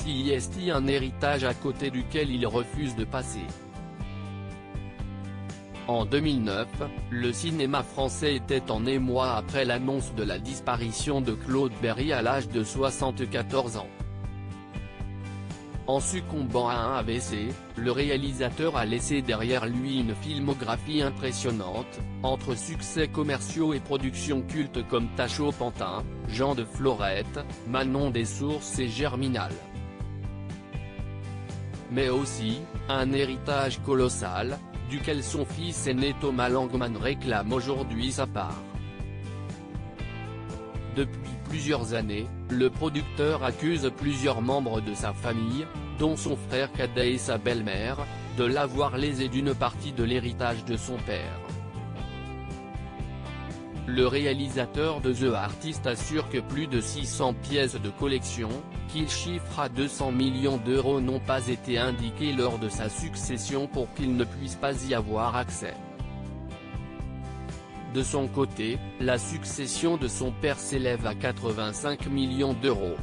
C'est un héritage à côté duquel il refuse de passer. En 2009, le cinéma français était en émoi après l'annonce de la disparition de Claude Berry à l'âge de 74 ans. En succombant à un AVC, le réalisateur a laissé derrière lui une filmographie impressionnante, entre succès commerciaux et productions cultes comme Tache au Pantin, Jean de Florette, Manon des Sources et Germinal. Mais aussi, un héritage colossal, duquel son fils aîné Thomas Langman réclame aujourd'hui sa part. Depuis plusieurs années, le producteur accuse plusieurs membres de sa famille, dont son frère cadet et sa belle-mère, de l'avoir lésé d'une partie de l'héritage de son père. Le réalisateur de The Artist assure que plus de 600 pièces de collection, qu'il chiffre à 200 millions d'euros, n'ont pas été indiquées lors de sa succession pour qu'il ne puisse pas y avoir accès. De son côté, la succession de son père s'élève à 85 millions d'euros.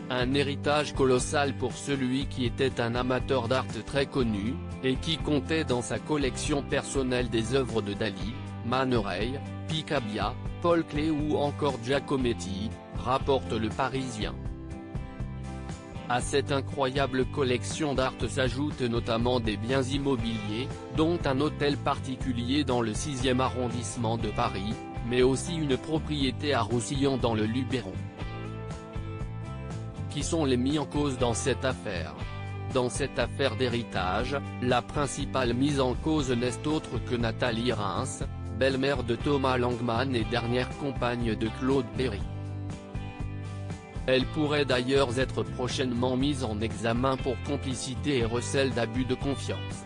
Un héritage colossal pour celui qui était un amateur d'art très connu, et qui comptait dans sa collection personnelle des œuvres de Dali, Man Ray, Picabia, Paul Klee ou encore Giacometti, rapporte Le Parisien. À cette incroyable collection d'art s'ajoutent notamment des biens immobiliers, dont un hôtel particulier dans le 6e arrondissement de Paris, mais aussi une propriété à Roussillon dans le Luberon. Qui sont les mis en cause dans cette affaire? Dans cette affaire d'héritage, la principale mise en cause n'est autre que Nathalie Reims, belle-mère de Thomas Langman et dernière compagne de Claude Berry. Elle pourrait d'ailleurs être prochainement mise en examen pour complicité et recel d'abus de confiance.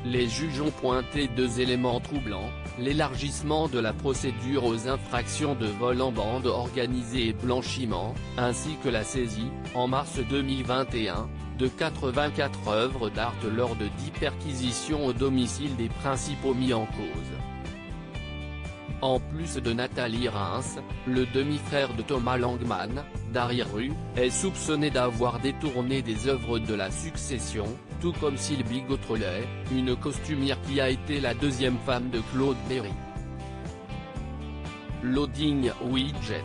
Les juges ont pointé deux éléments troublants: l'élargissement de la procédure aux infractions de vol en bande organisée et blanchiment, ainsi que la saisie, en mars 2021, de 84 œuvres d'art lors de 10 perquisitions au domicile des principaux mis en cause. En plus de Nathalie Reims, le demi-frère de Thomas Langman, Dari Rue, est soupçonné d'avoir détourné des œuvres de la succession, tout comme Sylvie Gautrelet, une costumière qui a été la deuxième femme de Claude Berry. Loading Widget.